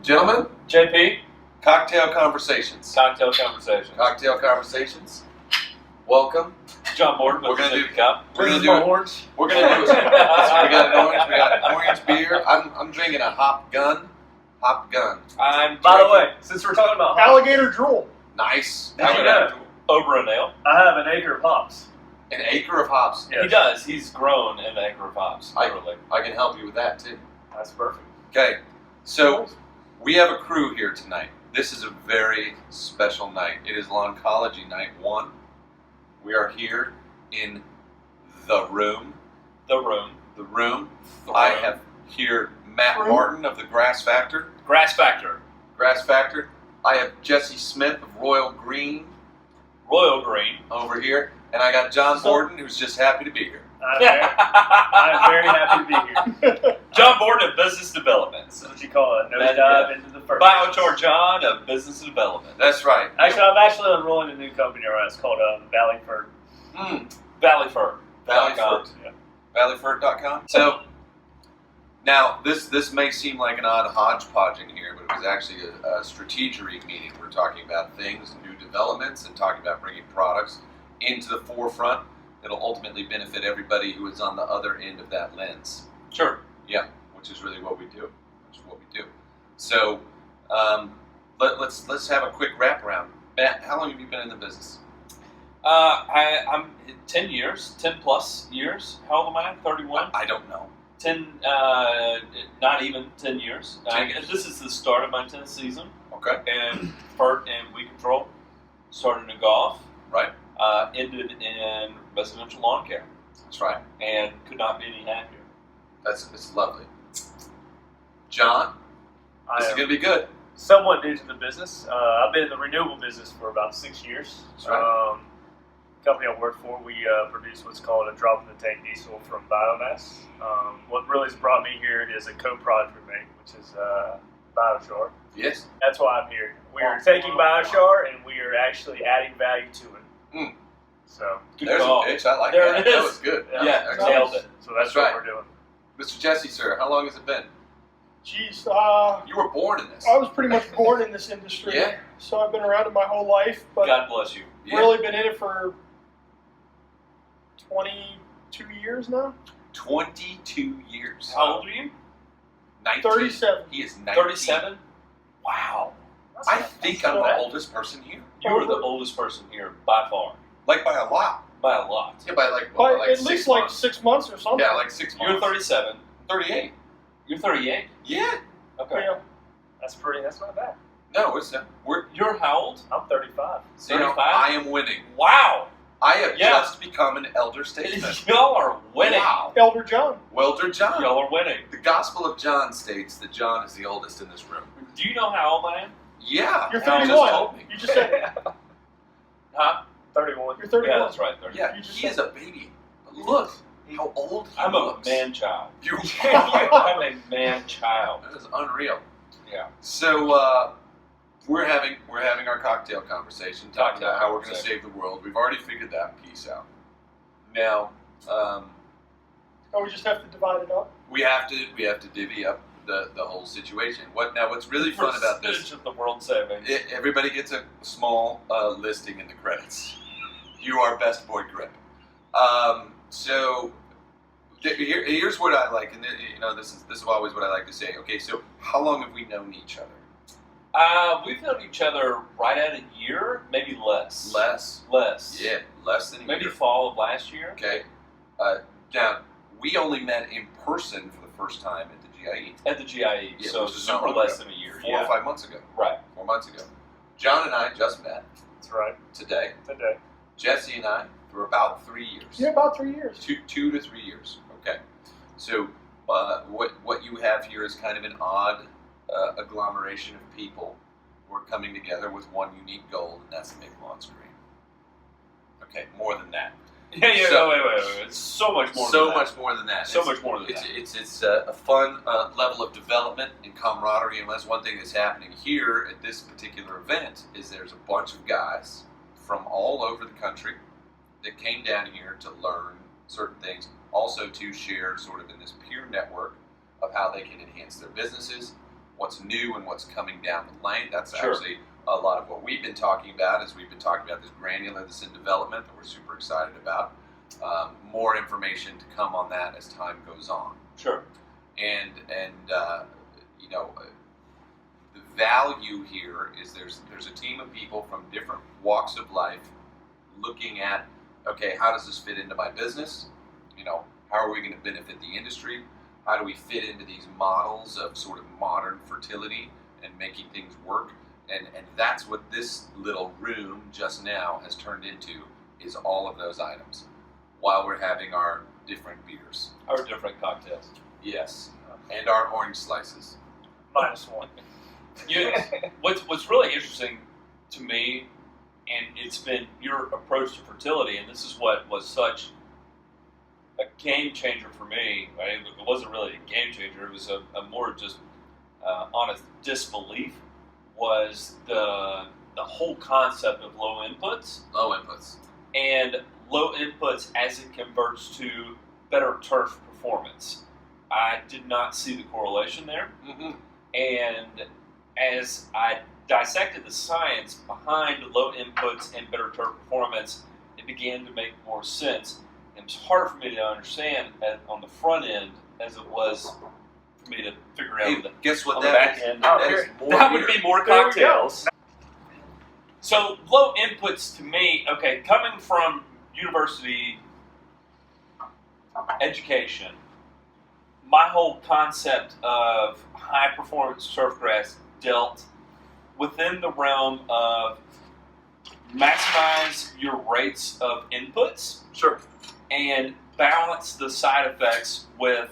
Gentlemen, JP, Cocktail Conversations. Cocktail Conversations. Cocktail Conversations. Welcome. John Borden with the sippy cup. We're gonna do it. orange. We're gonna do it. So we got an orange. We got orange beer. I'm drinking a hop gun. Hop gun. By the way, since we're talking about Alligator drool. Nice. did you know over a nail? I have an acre of hops. An acre of hops. Yes. He does. He's grown an acre of hops. Literally. I can help you with that too. That's perfect. Okay. So we have a crew here tonight. This is a very special night. It is Lawncology night 1. We are here in the room. The room. The room. The I room. have here Matt Martin of the Grass Factor. Grass Factor. Grass Factor. I have Jesse Smith of Royal Green Royal Green. over here. And I got John Borden, who's just happy to be here. I'm very happy to be here. John Borden of Business Development. This is what you call a nosedive into the first. Biochar John of Business Development. That's right. Actually, I'm actually enrolling in a new company right now. It's called Valley Fert. Valley Fert. Valley Fert. Yeah. ValleyFert.com. So, now, this may seem like an odd hodgepodge in here, but it was actually a strategery meeting. We're talking about things, new developments, and talking about bringing products into the forefront that'll ultimately benefit everybody who is on the other end of that lens. Sure. Yeah, which is really what we do. Which is what we do. So, let's have a quick wraparound. Matt, how long have you been in the business? I'm 10 years, 10 plus years. How old am I? 31? I don't know. 10, not even 10 years. 10 years. This is the start of my 10th season. Okay. And Fert and Weed Control started in golf. Right. Ended in residential lawn care. That's right. And could not be any happier. It's lovely. John, this is going to be good. Somewhat new to the business. I've been in the renewable business for about 6 years. That's right. Company I work for, we produce what's called a drop-in-the-tank diesel from biomass. What really has brought me here is a co-product we make, which is biochar. Yes. That's why I'm here. We are taking biochar and we are actually adding value to it. So Good There's call. a pitch. I like There that. it is. That was good. Yeah, Excellent. nailed it. So that's That's what right. we're doing. Mr. Jesse, sir, how long has it been? Geez, You were born in this. I was pretty much born in this industry. Yeah. So I've been around it my whole life, but God bless you. Yeah. really been in it for 22 years now. 22 years. How old are you? 19. 37. He is 19. 37? Wow. I think I'm the oldest person here. You are the oldest person here by far. Like by a lot. By a lot. Yeah, by like, By like at 6 least months. like 6 months or something. Yeah, like 6 months. You're 37. 38. You're 38? Yeah. Okay. Yeah. That's not bad. No, it's we're. You're how old? I'm 35. You know, 35? I am winning. Wow. I have Yeah. just become an elder statesman. Y'all are winning. Wow. Elder John. Welder John. Y'all are winning. The Gospel of John states that John is the oldest in this room. Do you know how old I am? Yeah. You're you just 31. told me. You just said Huh? 31. you're 31. Yeah, that's right. 30. Yeah, You just he is a baby. But look how old he I'm a looks. man-child. You I'm a man-child. That is unreal. Yeah. So we're having our cocktail conversation, talking Cocktail about how we're going to conversation. save the world. We've already figured that piece out. Now Oh, we just have to divide it up. we have to divvy up the whole situation. What's really fun about this? Percentage of the world savings. Everybody gets a small listing in the credits. You are best boy grip. So here's what I like, and this is always what I like to say. Okay, so how long have we known each other? We've known each other right at a year, maybe less. Less. Yeah, Less than a maybe year. fall of last year. Okay. Now we only met in person for the first time at the GIE. At the GIE, Yeah, so which is not super long less ago. than a year. 4 or 5 months ago. Right. 4 months ago. John and I just met That's right. today. Today. Jesse and I for about 3 years. Yeah, about 3 years. 2 to 3 years. Okay. So what you have here is kind of an odd agglomeration of people who are coming together with one unique goal, and that's to make lawns green. Okay, more than that. Yeah. So- Wait. It's so much more. So than that. much more than that. So much more than it's, that. It's a fun level of development and camaraderie, and that's one thing that's happening here at this particular event is there's a bunch of guys from all over the country that came down here to learn certain things, also to share sort of in this peer network of how they can enhance their businesses, what's new and what's coming down the lane. That's Sure. actually a lot of what we've been talking about. Is we've been talking about this granular that's in development that we're super excited about. More information to come on that as time goes on. Sure. And you know, the value here is there's a team of people from different walks of life looking at, okay, how does this fit into my business? You know, how are we going to benefit the industry? How do we fit into these models of sort of modern fertility and making things work? And that's what this little room just now has turned into, is all of those items while we're having our different beers. Or different cocktails. Yes. And our orange slices. -1. What's really interesting to me, and it's been your approach to fertility, and this is what was such a game changer for me. Right? It wasn't really a game changer. It was a more just honest disbelief. Was the whole concept of low inputs Low inputs. and low inputs as it converts to better turf performance. I did not see the correlation there. Mm-hmm. And as I dissected the science behind low inputs and better turf performance, it began to make more sense. And it's hard for me to understand on the front end as it was for me to figure out Hey, guess what on the that back is? end. That is more That beer. would be more There we go. cocktails. So low inputs to me, okay, coming from university education, my whole concept of high performance turfgrass dealt within the realm of maximize your rates of inputs Sure. and balance the side effects with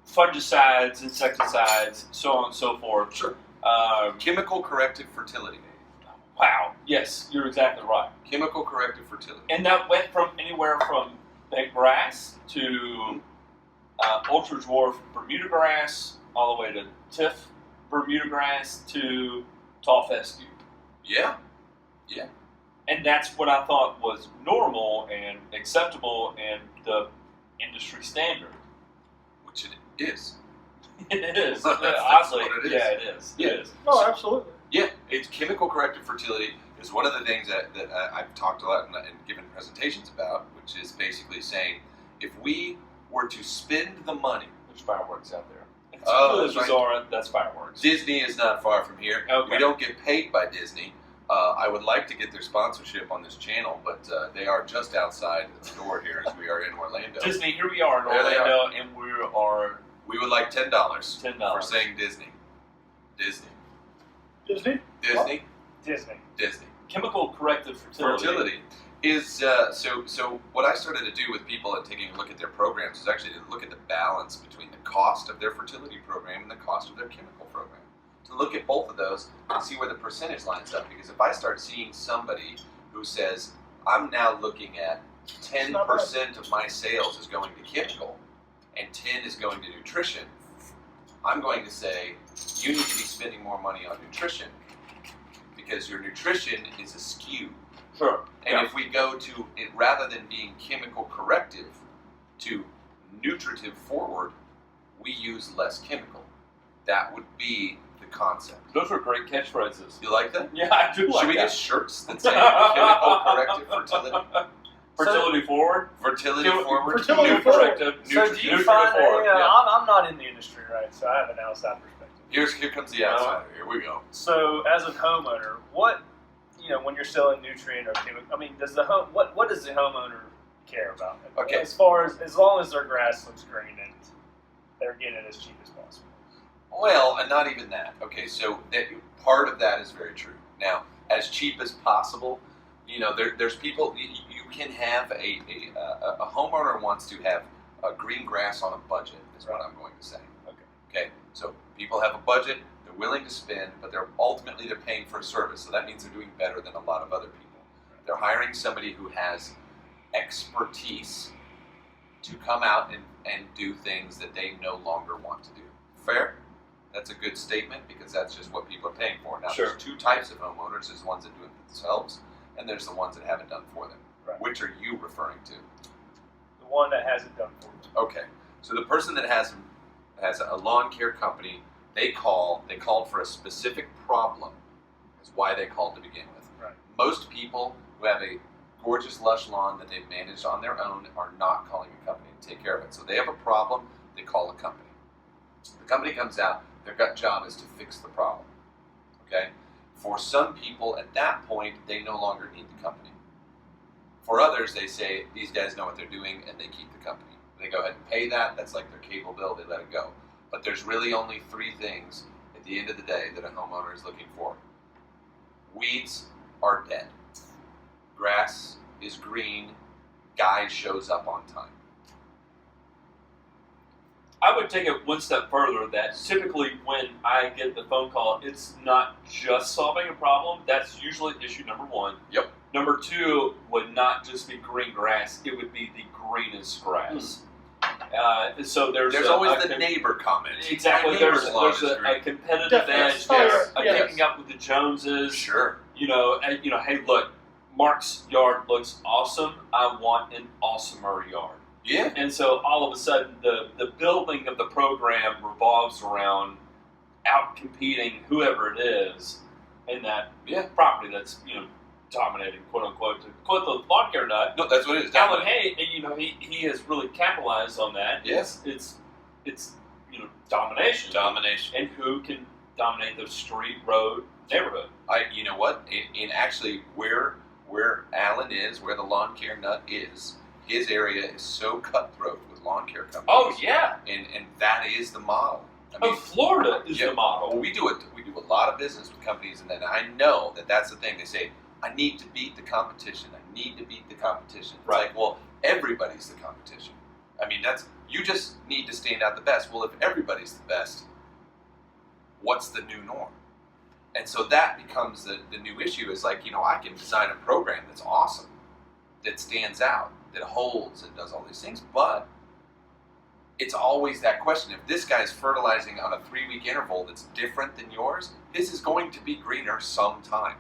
fungicides, insecticides, so on and so forth. Sure. Um, Chemical corrective fertility. wow, yes, you're exactly right. Chemical corrective fertility. And that went from anywhere from bent grass to ultra dwarf Bermuda grass, all the way to Tiff Bermuda grass to tall fescue. Yeah. And that's what I thought was normal and acceptable and the industry standard. Which it is. It is. That's Honestly, what it is. yeah, it is. Yeah. It is. Oh, absolutely. Yeah, it's chemical corrective fertility is one of the things that I've talked a lot and given presentations about, which is basically saying if we were to spend the money, There's fireworks out there. It's Oh, really that's right. bizarre. That's fireworks. Disney is not far from here. Okay. We don't get paid by Disney. I would like to get their sponsorship on this channel, but they are just outside the door here as we are in Orlando. Disney, here we are in There they Orlando, and we are We would like $10 $10 for saying Disney. Disney. Disney? Disney. Disney. Disney. chemical corrective fertility. Fertility is so what I started to do with people and taking a look at their programs is actually to look at the balance between the cost of their fertility program and the cost of their chemical program. To look at both of those and see where the percentage lines up. Because if I start seeing somebody who says, I'm now looking at 10% of my sales is going to chemical and 10 is going to nutrition, I'm going to say, you need to be spending more money on nutrition because your nutrition is askew. Sure. And Yeah. if we go to it, rather than being chemical corrective to nutritive forward, we use less chemical. That would be the concept. Those are great catchphrases. You like that? Yeah, I do like Should we that. get shirts that say chemical corrective fertility? Fertility forward. Fertility Do- forward. fertility New forward. corrective. So do you Nutritive find forward. Yeah. I'm not in the industry, right? So I have an outside perspective. Here comes the outsider. Here we go. So as a homeowner, what when you're selling nutrient or chemical, I mean, does the home what does the homeowner care about? Okay. As far as long as their grass looks green and they're getting it as cheap as possible. Well, and not even that. Okay, so part of that is very true. Now, as cheap as possible, there's people. You can have a homeowner wants to have a green grass on a budget. Is what I'm going to say. Okay. So people have a budget. They're willing to spend, but they're paying for a service. So that means they're doing better than a lot of other people. They're hiring somebody who has expertise to come out and do things that they no longer want to do. Fair? That's a good statement because that's just what people are paying for. Now, Sure. There's two types of homeowners. There's the ones that do it themselves, and there's the ones that have it done for them. Right. Which are you referring to? The one that has it done for them. Okay, so the person that has has a lawn care company. They called for a specific problem. Is why they called to begin with. Right. Most people who have a gorgeous lush lawn that they've managed on their own are not calling a company to take care of it. So they have a problem, they call a company. The company comes out, their gut job is to fix the problem. Okay? For some people at that point, they no longer need the company. For others, they say, these guys know what they're doing, and they keep the company. They go ahead and pay that, that's like their cable bill, they let it go. But there's really only 3 things at the end of the day that a homeowner is looking for. Weeds are dead. Grass is green. Guy shows up on time. I would take it one step further that typically when I get the phone call, it's not just solving a problem. That's usually issue number 1. Yep. Number 2 would not just be green grass. It would be the greenest grass. So there's always the neighbor comment. Exactly. My there's neighbor's lawn is a green. competitive Definitely. edge there. Yes. Keeping up with the Joneses. Sure. Hey, look, Mark's yard looks awesome. I want an awesomer yard. Yeah. And so all of a sudden, the building of the program revolves around out-competing whoever it is in that property that's, dominating, quote unquote, to quote the lawn care nut. No, that's what it is. Alan Hay, he has really capitalized on that. Yes. It's domination. Domination. And who can dominate the street, road, neighborhood? You know what? In actually where Alan is, where the lawn care nut is, his area is so cutthroat with lawn care companies. Oh yeah. And that is the model. I mean, Florida is the model. Well, we do a lot of business with companies, and then I know that's the thing. They say, I need to beat the competition. I need to beat the competition. It's Right. like, well, everybody's the competition. I mean, you just need to stand out the best. Well, if everybody's the best, what's the new norm? And so that becomes the new issue is like, I can design a program that's awesome, that stands out, that holds and does all these things, but it's always that question. If this guy's fertilizing on a 3-week interval that's different than yours, this is going to be greener sometime.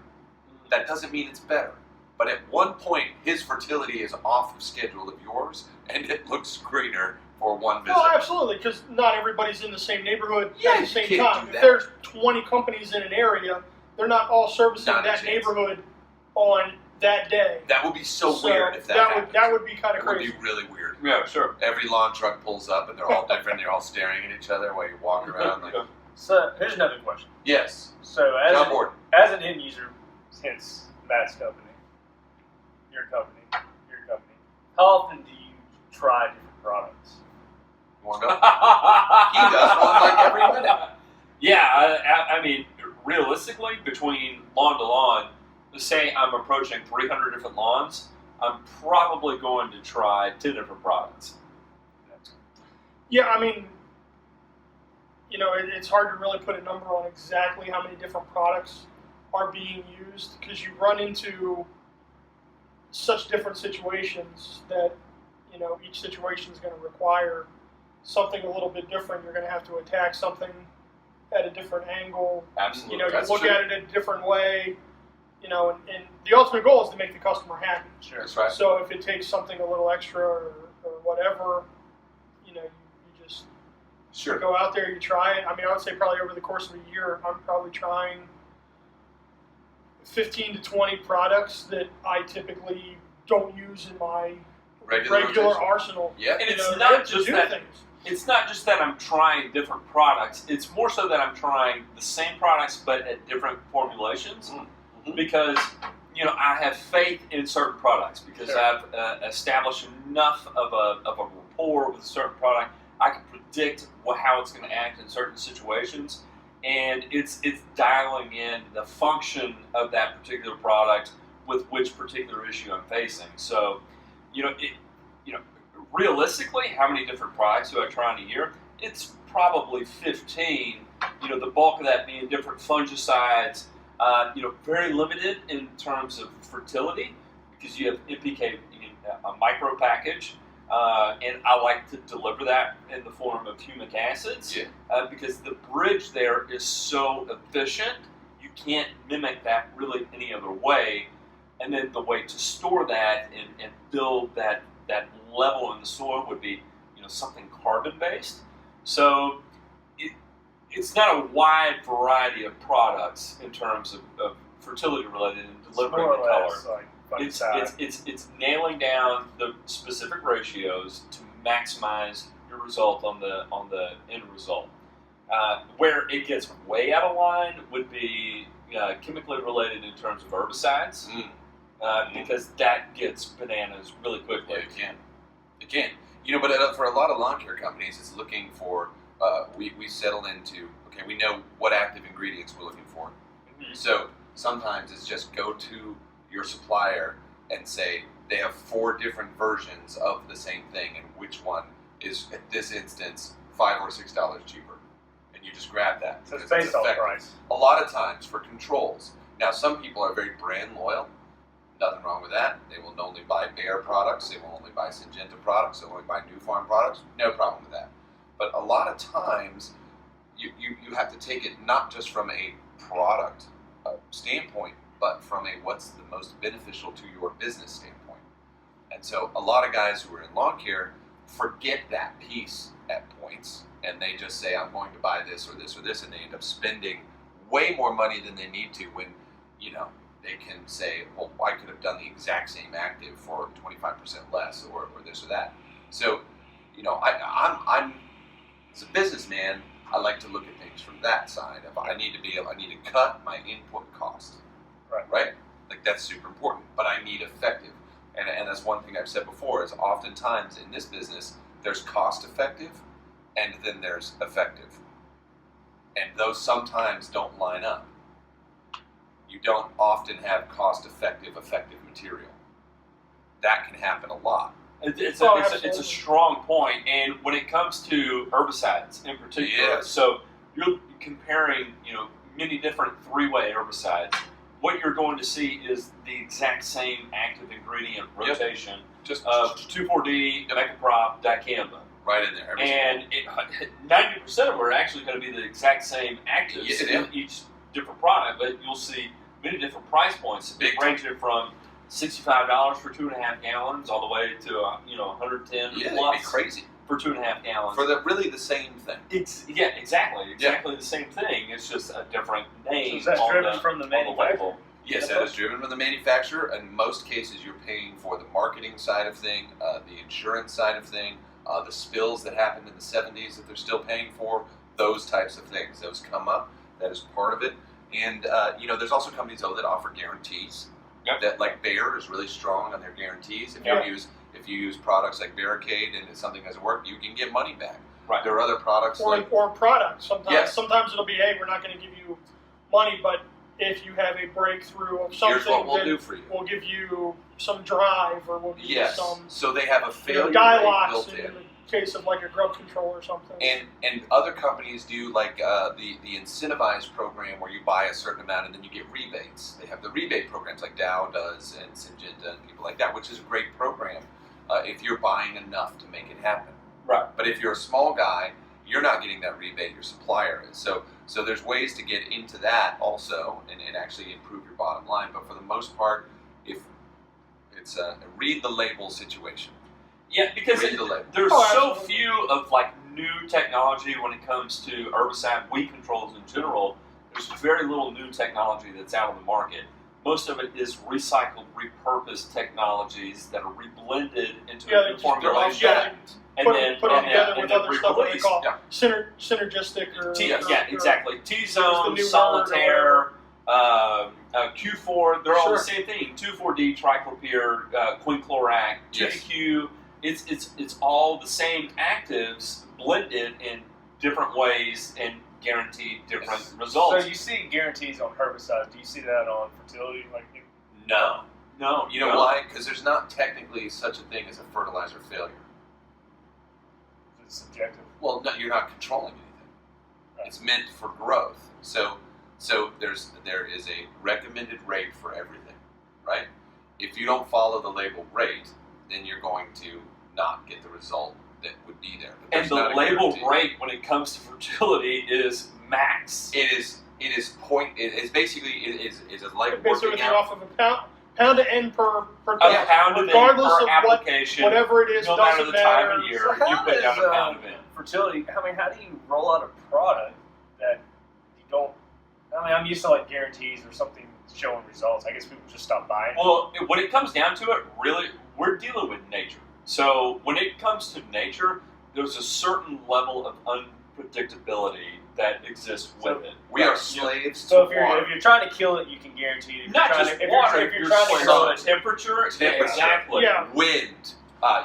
That doesn't mean it's better. But at one point, his fertility is off the schedule of yours, and it looks greener for one visit. No, absolutely, because not everybody's in the same neighborhood Yeah, at the you same can't time. do If that. there's 20 companies in an area, they're not all servicing Not a that chance. neighborhood on that day. That would be so weird if that happened. that would be kind of It would crazy. be really weird. Yeah, sure. Every lawn truck pulls up, and they're all different. They're all staring at each other while you're walking around. Like, So here's another question. yes, So John Borden. as an end user, hence Matt's company, your company, how often do you try different products? You want to go? He does one like every minute. Yeah, I mean, realistically, between lawn to lawn, say I'm approaching 300 different lawns, I'm probably going to try 10 different products. Yeah, I mean, it's hard to really put a number on exactly how many different products are being used because you run into such different situations that, each situation is going to require something a little bit different. You're going to have to attack something at a different angle. Absolutely. You That's look true. at it in a different way, and the ultimate goal is to make the customer happy. Sure. That's right. So if it takes something a little extra or whatever, you just Sure. go out there, you try it. I mean, I would say probably over the course of a year, I'm probably trying 15 to 20 products that I typically don't use in my Regular rotation. arsenal. Yeah. And it's to not to just do that. things. It's not just that I'm trying different products. It's more so that I'm trying the same products but at different formulations. Mm-hmm. Because I have faith in certain products because Sure. I've established enough of a rapport with a certain product. I can predict how it's going to act in certain situations, and it's dialing in the function of that particular product with which particular issue I'm facing. So, realistically, how many different products do I try in a year? It's probably 15. The bulk of that being different fungicides. Very limited in terms of fertility because you have NPK, a micro package, and I like to deliver that in the form of humic acids because the bridge there is so efficient. You can't mimic that really any other way. And then the way to store that and build that level in the soil would be, something carbon-based. So, it's not a wide variety of products in terms of fertility related and delivering the color. It's nailing down the specific ratios to maximize your result on the end result. Where it gets way out of line would be chemically related in terms of herbicides, because that gets bananas really quickly. Yeah, it can. But for a lot of lawn care companies, it's looking for. We settle into, okay, we know what active ingredients we're looking for. Mm-hmm. So sometimes it's just go to your supplier and say they have 4 different versions of the same thing, and which one is, at this instance, $5 or $6 cheaper. And you just grab that. So it's based on price. A lot of times for controls. Now, some people are very brand loyal. Nothing wrong with that. They will only buy Bayer products. They will only buy Syngenta products. They will only buy New Farm products. No problem with that. But a lot of times, you have to take it not just from a product standpoint, but from a what's the most beneficial to your business standpoint. And so a lot of guys who are in lawn care forget that piece at points, and they just say, I'm going to buy this or this or this, and they end up spending way more money than they need to when, they can say, well, I could have done the exact same active for 25% less or this or that. So, I'm as a businessman, I like to look at things from that side. If I need to cut my input cost, right? Like that's super important. But I need effective, and that's one thing I've said before. Is oftentimes in this business, there's cost effective, and then there's effective, and those sometimes don't line up. You don't often have cost effective material. That can happen a lot. It's a strong point, and when it comes to herbicides in particular, so you're comparing many different 3-way herbicides. What you're going to see is the exact same active ingredient rotation, just 2,4-D, dimethoprop, dicamba, right in there, and 90% of them are actually going to be the exact same actives in each different product, but you'll see many different price points, ranging from $65 for 2.5 gallons, all the way to $110 plus be crazy for 2.5 gallons for really the same thing. Exactly the same thing. It's just a different name. So is that driven from the manufacturer? Yes, that is driven from the manufacturer. In most cases, you're paying for the marketing side of thing, the insurance side of thing, the spills that happened in the 70s that they're still paying for. Those types of things, those come up. That is part of it. And there's also companies that offer guarantees. Yep. That like Bayer is really strong on their guarantees. If you use products like Barricade and something doesn't work, you can get money back. Right. There are other products or products. Sometimes it'll be, hey, we're not going to give you money, but if you have a breakthrough of something, here's what we'll do for you. We'll give you some drive, or we'll give you some. So they have a failure dye rate locks built in the case of like a grub control or something. And other companies do like the incentivized program where you buy a certain amount and then you get rebates. They have the rebate programs like Dow does and Syngenta and people like that, which is a great program if you're buying enough to make it happen. Right. But if you're a small guy, you're not getting that rebate. Your supplier is. So there's ways to get into that also and actually improve your bottom line. But for the most part, if it's a read the label situation. Yeah, because there's so few of like new technology when it comes to herbicide weed controls in general. There's very little new technology that's out on the market. Most of it is recycled, repurposed technologies that are reblended into a new formulation. And then put them together with other stuff that they call synergistic. Exactly. T-zone, solitaire, Q4. They're all the same thing. 2,4-D, triclopyr, quinclorac, TDQ. It's all the same actives blended in different ways and guaranteed different results. So you see guarantees on herbicides. Do you see that on fertility? No. You know why? Because there's not technically such a thing as a fertilizer failure. Is it subjective? Well, no, you're not controlling anything. Right. It's meant for growth. So there is a recommended rate for everything, right? If you don't follow the labeled rate, then you're going to not get the result that would be there. And the labeled rate when it comes to fertility is max. It is basically like basically working out. Off of a pound to end per pound regardless per of application, whatever it is, no doesn't matter the time of year, So you put down a pound of it. Fertility. I mean, how do you roll out a product that you don't. I mean, I'm used to like guarantees or something showing results. I guess people just stop buying. Well, when it comes down to it, really, we're dealing with nature. So when it comes to nature, there's a certain level of unpredictability that exists with it. We are slaves So to if water. you're trying to kill it, you can guarantee it. If Not you're trying just to, if water, You're, if you're trying to slaves kill to it, temperature. Temperature. Exactly. Yeah. Wind,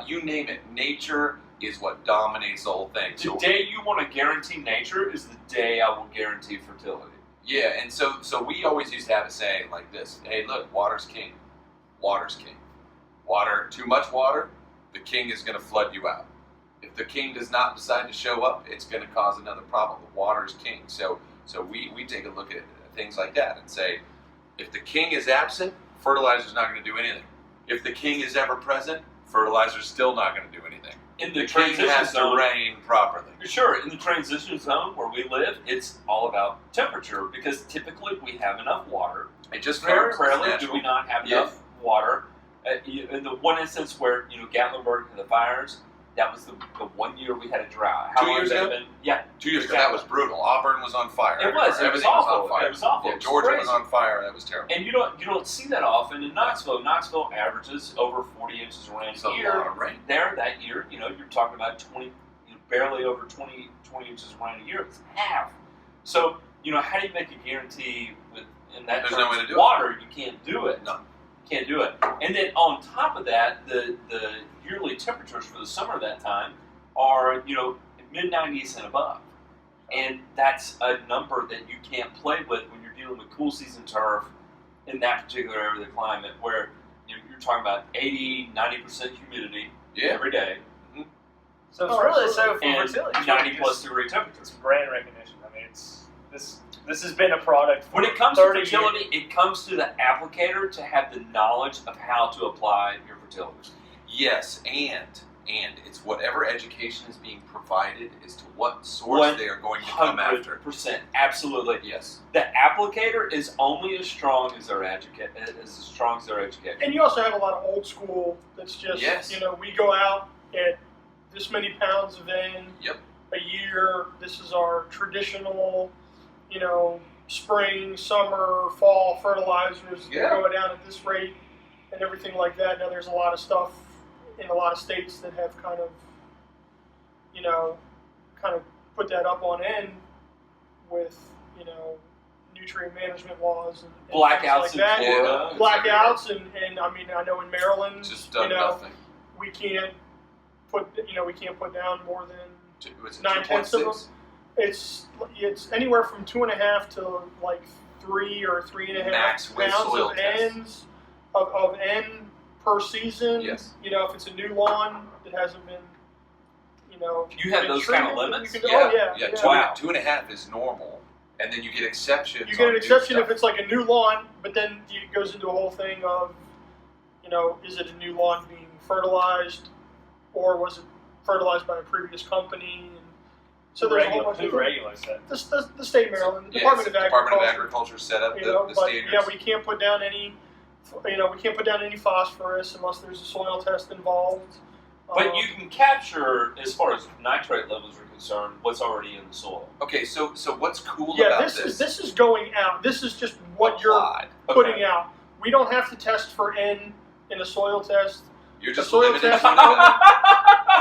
you name it. Nature is what dominates the whole thing. The So, day you want to guarantee nature is the day I will guarantee fertility. yeah, and so we always used to have a saying like this: "Hey, look, water's king. Water's king. Water, too much water, the king is going to flood you out. If the king does not decide to show up, it's going to cause another problem. The water is king." So we take a look at things like that and say, if the king is absent, fertilizer's not going to do anything. If the king is ever present, fertilizer's still not going to do anything. In the The king transition has to zone, reign properly. sure, in the transition zone where we live, it's all about temperature because typically we have enough water. It just Very flows. rarely It's do natural. we not have Yeah. enough water. In the one instance where Gatlinburg had the fires, that was the 1 year we had a drought. How 2 long years has that ago? been? Yeah, 2 years ago, that was brutal. Auburn was on fire. it was. It was Everything was awful. on fire. It was awful. Yeah, It was Georgia crazy. was on fire. That was terrible. And you don't see that often in Knoxville. Knoxville averages over 40 inches of rain It's a a year. lot of rain. There that year, you're talking about 20, barely over 20 inches of rain a year. It's half. So, how do you make a guarantee in that There's terms no way to of do it. water? You can't do it. No. You can't do it. And then on top of that, the yearly temperatures for the summer that time are, mid-90s and above. And that's a number that you can't play with when you're dealing with cool season turf in that particular area of the climate where you're talking about 80, 90% humidity Yeah. every day so it's Oh, really so absolutely. for and fertility. it's 90 really plus just- degree It's temperatures. brand recognition. I mean, this has been a product for When it comes to 30 years. fertility, it comes to the applicator to have the knowledge of how to apply your fertility. Yes, and it's whatever education is being provided as to what source they are going to come after. 100%, absolutely. Yes. The applicator is only as strong as their education. And you also have a lot of old school that's just, Yes. we go out at this many pounds of N Yep. a year. This is our traditional, spring, summer, fall fertilizers. Yeah. They go down at this rate and everything like that. Now there's a lot of stuff in a lot of states that have kind of put that up on end with, nutrient management laws and Blackouts things like in that. Florida. Blackouts and I mean I know in Maryland, Just done you know, nothing. we can't put down more than Was it 9/10 of 2.6? it's anywhere from 2.5 to like 3 or 3.5 Max with pounds soil of tests. N's of N per season. Yes. If it's a new lawn that hasn't been You have been those kind of treated, limits? you can- oh yeah. Yeah, Wow. 2.5 is normal, and then you get exceptions. You get on an new exception stuff. if it's like a new lawn, but then it goes into a whole thing of, is it a new lawn being fertilized, or was it fertilized by a previous company? And so there's a whole bunch of Who regulates that? the state of Maryland, Yes, Department of Department of Agriculture. Agriculture set up But the standards. we can't put down any, phosphorus unless there's a soil test involved. But you can capture, as far as nitrate levels are concerned, what's already in the soil. Okay, so what's cool yeah, about this is going out. This is just what you're Applied. putting out. We don't have to test for N in a soil test. You're just soil limited test to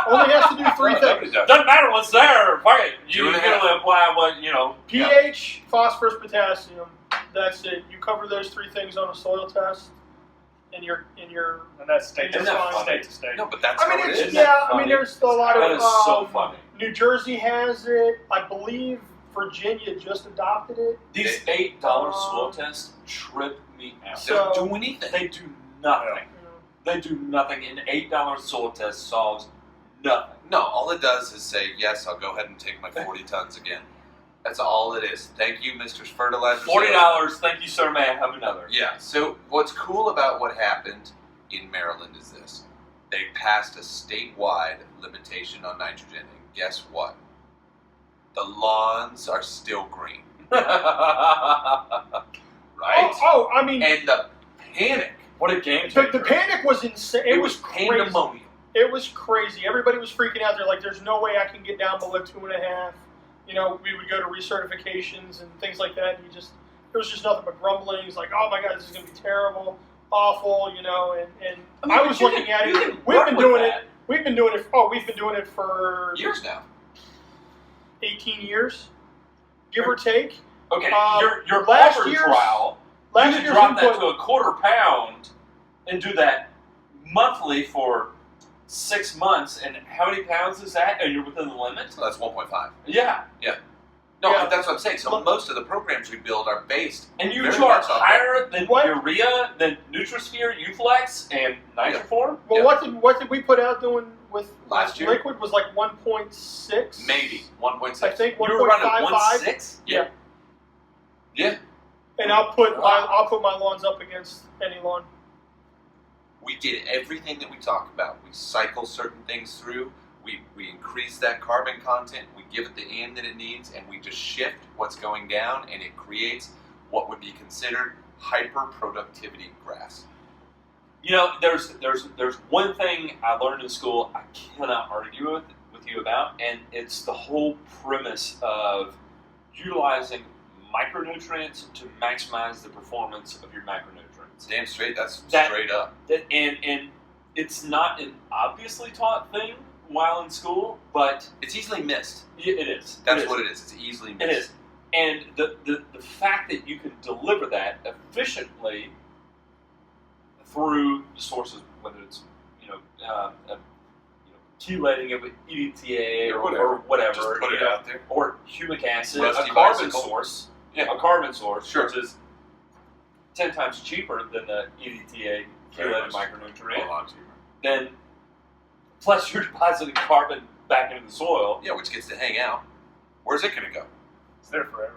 only has to do three things: Doesn't matter what's there. Fuck it. You Two and a can half. only apply what, pH, phosphorus, potassium. That's it. You cover those three things on a soil test, and you're. And that's state to Isn't that state. funny? State to state. No, but that's I mean, how it it's, is. that yeah. I funny? mean, there's a lot That of. is so funny. New Jersey has it. I believe Virginia just adopted it. These $8 soil tests trip me out. They don't So- do anything. They do nothing. They do nothing. An $8 soil test solves nothing. No, all it does is say, yes, I'll go ahead and take my 40 tons again. That's all it is. Thank you, Mr. Fertilizer. $40. Thank you, sir. May I have another? Yeah, so what's cool about what happened in Maryland is this. They passed a statewide limitation on nitrogen, and guess what? The lawns are still green, right? Oh, I mean, And the panic, What a game changer. the panic was insane. It was crazy. pandemonium. It was crazy. Everybody was freaking out. They're like, "There's no way I can get down below 2.5." you know, we would go to recertifications and things like that, and there was just nothing but grumblings, like, oh my God, this is going to be terrible, awful, you know, and I was looking at it. We've been doing it for Years now. 18 years, give or take. Okay, your last Auburn year's- trial, you Last could year's drop that input, to a £0.25 and do that monthly for 6 months, and how many pounds is that? And you're within the limit? So that's 1.5. Yeah. No, Yeah. but that's what I'm saying. So most of the programs we build are based. And you very charge much off higher than What? urea, than Nutrisphere, Uflex, and Nitroform? well, Yeah. what did we put out doing with Last year? liquid was like 1.6. Maybe 1.6. I think You were running 1.55. 1.6? Yeah. Yeah. And I'll put Wow. my lawns up against any lawn. We did everything that we talk about. We cycle certain things through. We increase that carbon content. We give it the aim that it needs, and we just shift what's going down, and it creates what would be considered hyper productivity grass. You know, there's one thing I learned in school I cannot argue with you about, and it's the whole premise of utilizing micronutrients to maximize the performance of your macronutrients. Damn straight. That's That- straight up. And it's not an obviously taught thing while in school, but It's easily missed. it is. That's It is. what it is. It's easily missed. It is. And the fact that you can deliver that efficiently through the sources, whether it's chelating it with EDTA or whatever, Just put it you know, out there. or humic acid, Rusty a carbon bicycle. source, Yeah. a carbon source, Sure. which is 10 times cheaper than the EDTA Very chelated much. micronutrient. A lot cheaper. Then, plus you're depositing carbon back into the soil. Yeah, which gets to hang out. Where's it going to go? It's there forever.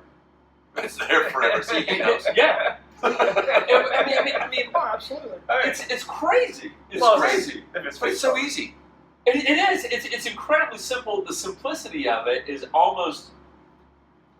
It's there forever. See, he knows. Yeah. I mean, Oh, absolutely. it's crazy. It's Well, crazy. If it's But it's so easy. It is. It's incredibly simple. The simplicity of it is almost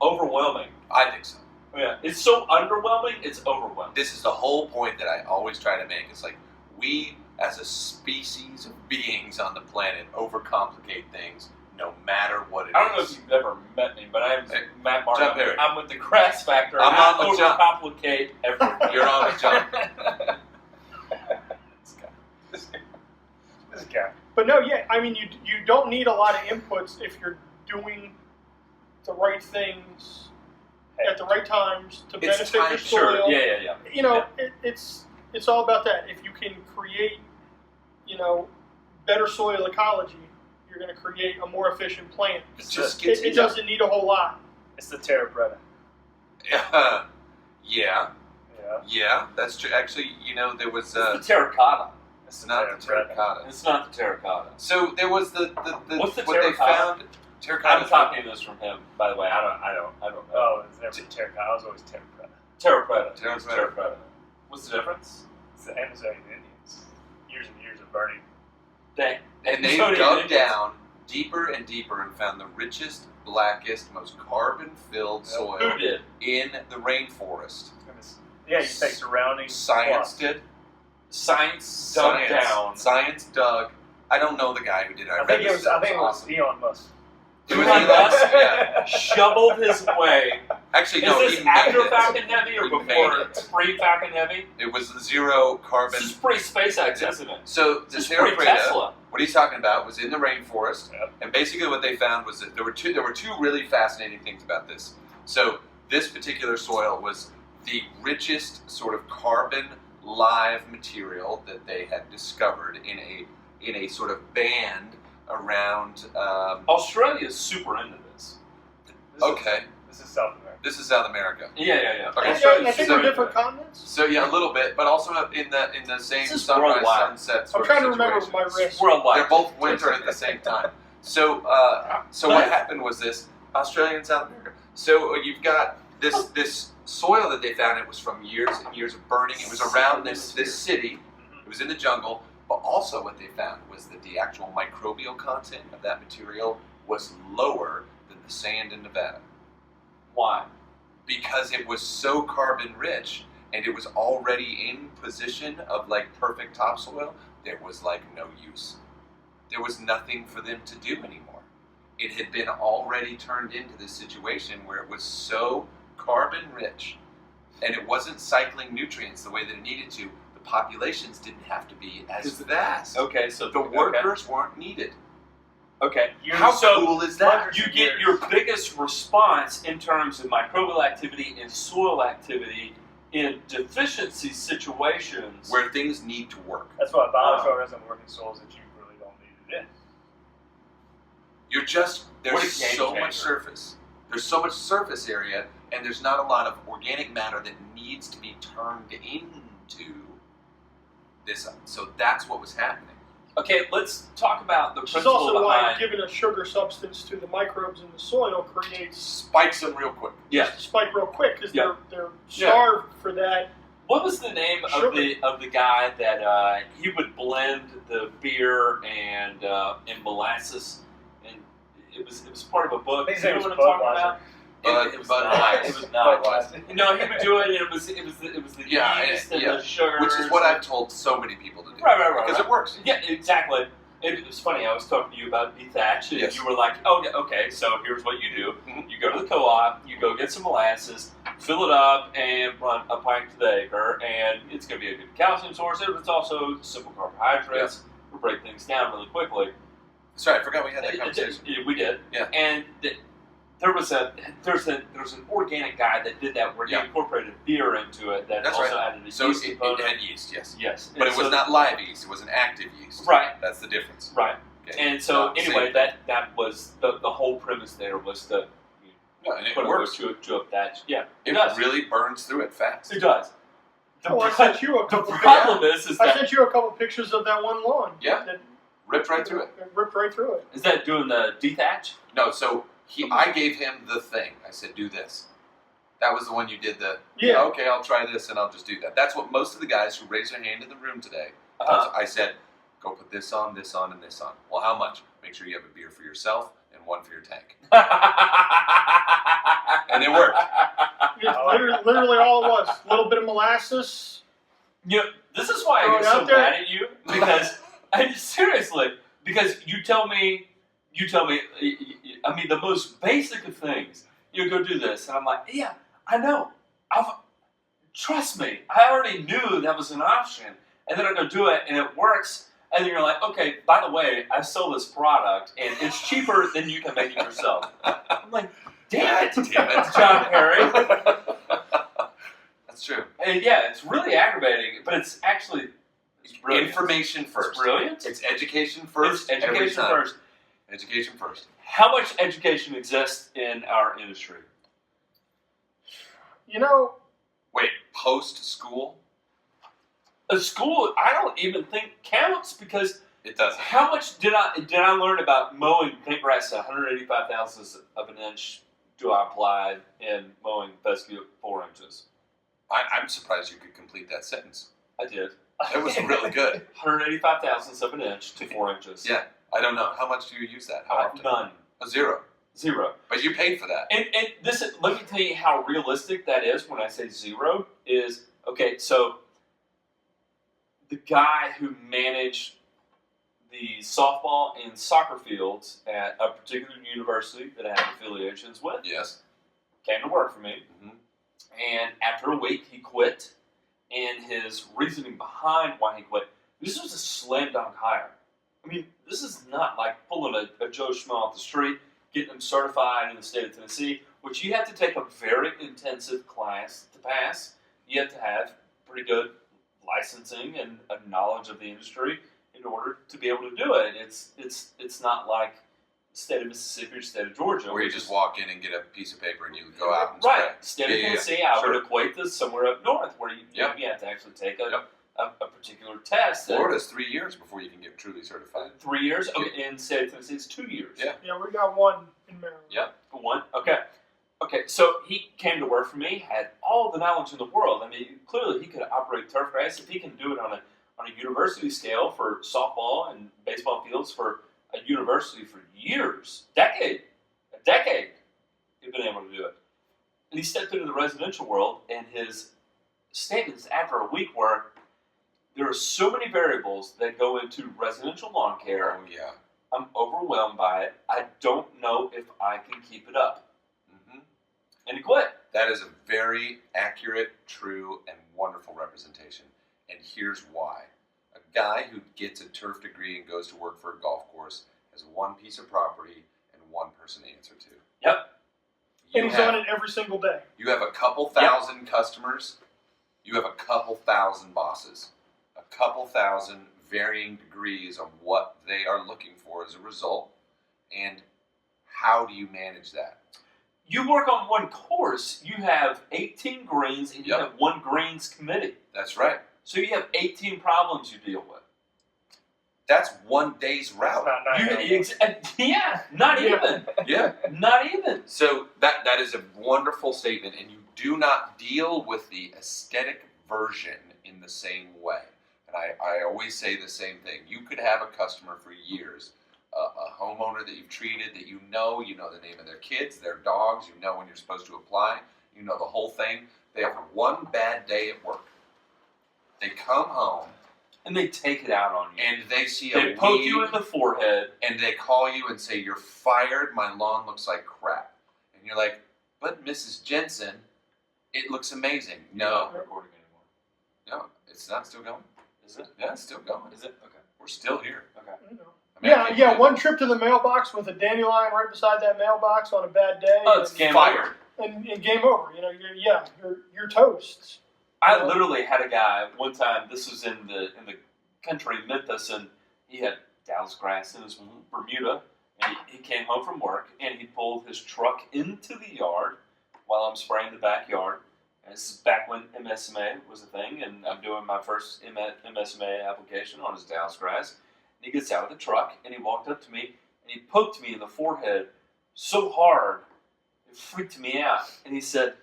overwhelming. I think so. Yeah, it's so underwhelming. It's overwhelming. This is the whole point that I always try to make. It's like we, as a species of beings on the planet, overcomplicate things no matter what it is. I don't know if you've ever met me, but I'm Hey, Matt Martin. jump here. I'm with the Crass Factor. I'm and on the jump. overcomplicate everything. You're on the jump. This guy. But no, yeah, I mean, you don't need a lot of inputs if you're doing the right things at the right times to It's benefit your time- soil. Sure. Yeah. You know, it's all about that. If you can create, you know, better soil ecology, you're going to create a more efficient plant. It just gets It doesn't need a whole lot. It's the Terra Preta. Yeah, Yeah. that's true. Actually, you know, there was It's the terracotta. It's it's not the terracotta. It's not the terracotta. So there was the What's the what they terracotta? found. Terracotta. I'm copying this from him, by the way. I don't know. Oh, it's never Terracotta. I was always Terra Preta. Terra Preta. Terra It's Preta. Terra Preta. What's the difference? It's the Amazonian Indians. Years and years of burning. Dang. And they Amazonian dug Indians. down deeper and deeper and found the richest, blackest, most carbon-filled soil Who did? in the rainforest. Yeah, you take surrounding Science plus. did. Science dug down. Science dug. I don't know the guy who did it. I think read it was. this. I think it was awesome. Elon Musk. It was Elon Elon Musk? Yeah. Shoveled his way. Actually, Is no. this he made after it. Falcon Heavy or He before made it. pre-Falcon Heavy? It was zero carbon. This is pre-SpaceX, isn't it? So the This is Terra Preta, pre-Tesla. what he's talking about, was in the rainforest, Yep. and basically what they found was that there were two really fascinating things about this. So this particular soil was the richest sort of carbon live material that they had discovered in a sort of band around. Australia's super into this. Okay, This is South America. this is South America. Yeah. Okay. I Australia's think so- we're different continents. So yeah, a little bit, but also in the same This is sunrise worldwide. sunset I'm sort trying of to remember situation. my wrist. Worldwide. They're both winter at the same time. So what happened was this: Australia and South America. So you've got this soil that they found. It was from years and years of burning. It was around this city. It was in the jungle. But also what they found was that the actual microbial content of that material was lower than the sand in Nevada, Why? because it was so carbon rich and it was already in position of like perfect topsoil. There was like no use. There was nothing for them to do anymore. it had been already turned into this situation where it was so carbon rich and it wasn't cycling nutrients the way that it needed to. The populations didn't have to be as vast. Okay, so The workers weren't needed. Okay. How cool is that? You get your biggest response in terms of microbial activity and soil activity in deficiency situations. Where things need to work. That's why biochar doesn't work in soils that you really don't need it in. You're just, What a there's game so much changer. surface. There's so much surface area, and there's not a lot of organic matter that needs to be turned into this. So that's what was happening. Okay, let's talk about the Which is principle also why behind. giving a sugar substance to the microbes in the soil creates Spikes them real quick. Yeah. just a spike real quick because Yeah. they're starved for that. What was the name of Sugar. the guy that he would blend the beer and molasses, and it was part of a book. I think Do you know his what I'm name was talking about? It was not. Budweiser. It was not. Budweiser. No, he would do it. And it was the Yeah, yeast and yeah. the sugars, Which is what I've told so many people to do. Right. Because it works. Yeah, exactly. It was funny. I was talking to you about dethatch, and Yes. you were like, "Oh, yeah, okay. So here's what you do: Mhm. you go to the co-op, you go get some molasses, fill it up, and run a pint to the acre, and it's going to be a good calcium source. But it's also simple carbohydrates. Will break things down really quickly." Sorry, I forgot we had that conversation. We did. Yeah. And there's an organic guy that did that where he Yeah. incorporated beer into it that That's also right. added a So yeast it component. had yeast, yes. Yes. But And it was so- not live yeast. It was an active yeast. Right. That's the difference. Right. Okay. And so Not the anyway, same. that was the whole premise there was to No, and it put works. to a that. Yeah, It does. really burns through it fast. It does. The, Oh, I sent you a the couple. problem is I that sent you a couple pictures of that one lawn. Yeah. That Ripped right through it. ripped right through it. is that doing the dethatch. No, so I gave him the thing. I said, do this. That was the one you did the, Yeah. okay, I'll try this and I'll just do that. That's what most of the guys who raised their hand in the room today, Uh-huh. I said, go put this on, and this on. Well, how much? Make sure you have a beer for yourself and one for your tank. And it worked. It's literally all it was. A little bit of molasses. You know, this is why I Throw get it so out there. mad at you because seriously, because you tell me. I mean, the most basic of things. You go do this, and I'm like, yeah, I know. Trust me, I already knew that was an option, and then I go do it, and it works. And then you're like, okay, by the way, I sell this product, and it's cheaper than you can make it yourself. I'm like, damn it, John Perry. That's true. And yeah, it's really aggravating, but it's brilliant. Information first. It's brilliant. It's education first. It's every education time. first. Education first. How much education exists in our industry? You know, Wait, post school? A school, I don't even think counts because It doesn't. how much did I learn about mowing paintgrass 185 thousandths of an inch do I apply in mowing fescue 4 inches? I'm surprised you could complete that sentence. I did. It was really good. 185 thousandths of an inch to 4 inches. Yeah, I don't know. How much do you use that? How often? None. A zero. Zero. But you paid for that. And this is, let me tell you how realistic that is when I say zero is, okay, so the guy who managed the softball and soccer fields at a particular university that I have affiliations with Yes. came to work for me. Mhm. And after a week, he quit. And his reasoning behind why he quit, this was a slam dunk hire. I mean, this is not like pulling a Joe Schmo off the street, getting them certified in the state of Tennessee, which you have to take a very intensive class to pass. You have to have pretty good licensing and a knowledge of the industry in order to be able to do it. It's not like the state of Mississippi or the state of Georgia. Where you which just is- walk in and get a piece of paper and you go out and right. spray. State Yeah, of yeah, Tennessee, I sure. would equate this somewhere up north where you Yep. have to actually take Yep. a particular test. Florida's 3 years before you can get truly certified. 3 years? Okay, in the state of Tennessee, it's 2 years. Yeah. yeah, we got one in Maryland. Yep. One? Okay. Okay, so he came to work for me, had all the knowledge in the world. I mean, clearly he could operate turf grass. If he can do it on a university scale for softball and baseball fields for a university for years, a decade, he'd been able to do it. And he stepped into the residential world, and his statements after a week were, there are so many variables that go into residential lawn care Oh, yeah. I'm overwhelmed by it. I don't know if I can keep it up. Mm-hmm. And he quit. That is a very accurate, true, and wonderful representation. And here's why. A guy who gets a turf degree and goes to work for a golf course has one piece of property and one person to answer to. Yep. You And he's have, on it every single day. you have a couple thousand customers. You have a couple thousand bosses. A couple thousand varying degrees of what they are looking for as a result. And how do you manage that? You work on one course, you have 18 greens, and you Yep. have one greens committee. That's right. So you have 18 problems you deal with. That's one day's route. Not Not Yeah. even. Yeah. Not even. So that is a wonderful statement, and you do not deal with the aesthetic version in the same way. And I always say the same thing. You could have a customer for years, a homeowner that you've treated, that you know the name of their kids, their dogs, you know when you're supposed to apply, you know the whole thing. They have one bad day at work. They come home, And they take it out on you. and they see They a poke weed, you in the forehead. and they call you and say, "You're fired, my lawn looks like crap." And you're like, "But Mrs. Jensen, it looks amazing." You're No, not recording anymore. no, it's not still going. Is it? Yeah, it's still going. Is it? Okay. We're still here. Okay. You know. I mean, I Yeah, can't yeah. believe One trip to the mailbox with a dandelion right beside that mailbox on a bad day. Oh, it's and, game fired. over. and game over. You know, you're toast. I literally had a guy one time. This was in the country, Memphis, and he had Dallas grass in his Bermuda. And he came home from work, and he pulled his truck into the yard while I'm spraying the backyard. And this is back when MSMA was a thing, and I'm doing my first MSMA application on his Dallas grass. And he gets out of the truck, and he walked up to me, and he poked me in the forehead so hard, it freaked me out. And he said,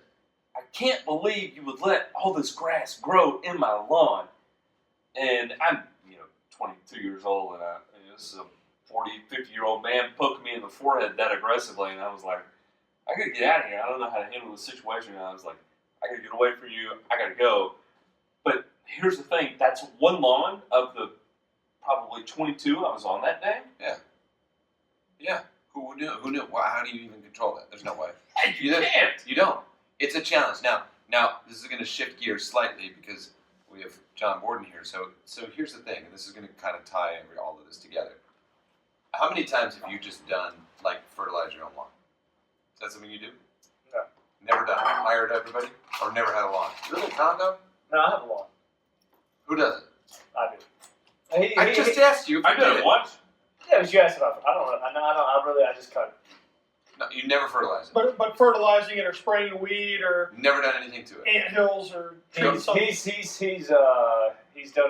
"I can't believe you would let all this grass grow in my lawn." And I'm, 22 years old, and this is a 40, 50-year-old man poking me in the forehead that aggressively, and I was like, I gotta get out of here. I don't know how to handle the situation. And I was like, I gotta get away from you. I gotta go. But here's the thing. That's one lawn of the probably 22 I was on that day. Yeah. Who knew? Who knew? Wow, how do you even control that? There's no way. You can't. You don't. It's a challenge. Now this is going to shift gears slightly because we have John Borden here. So here's the thing, and this is going to kind of tie all of this together. How many times have you just done fertilize your own lawn? Is that something you do? No. Never done. Hired everybody, or never had a lawn? Really, Condo? No, I have a lawn. Who does it? I do. I just asked you. If I you did it once. Yeah, but you asked about. I don't know. I just cut it. No, you never fertilize it. But fertilizing it or spraying a weed or Never done anything to it. anthills or treating something. He's done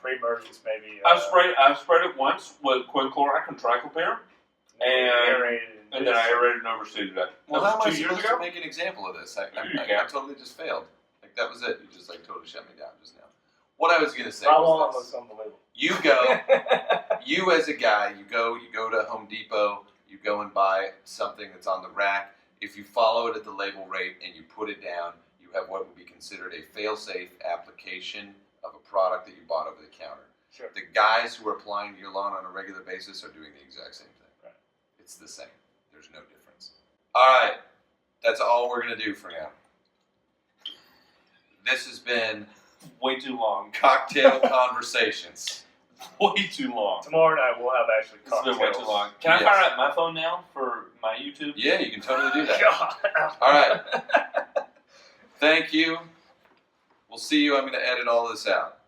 pre-emergence maybe. I sprayed it once with quinclorac and triclopyr, and then I aerated and overseeded it. Well, That how was am I 2 years supposed ago. to make an example of this? I can't. totally just failed. That was it. You just totally shut me down just now. What I was going to say My lawn was was this. unbelievable. You go, you as a guy, you go to Home Depot, you go and buy something that's on the rack. If you follow it at the label rate and you put it down, you have what would be considered a fail-safe application of a product that you bought over the counter. Sure. The guys who are applying to your lawn on a regular basis are doing the exact same thing. Right. It's the same. There's no difference. All right. That's all we're going to do for now. This has been Way too long. Cocktail Conversations. Way too long. Tomorrow night we'll have actually This has cocktails. been way too long. Can I Yes. fire up my phone now for my YouTube? Yeah, you can totally do that. God. All right. Thank you. We'll see you. I'm going to edit all this out.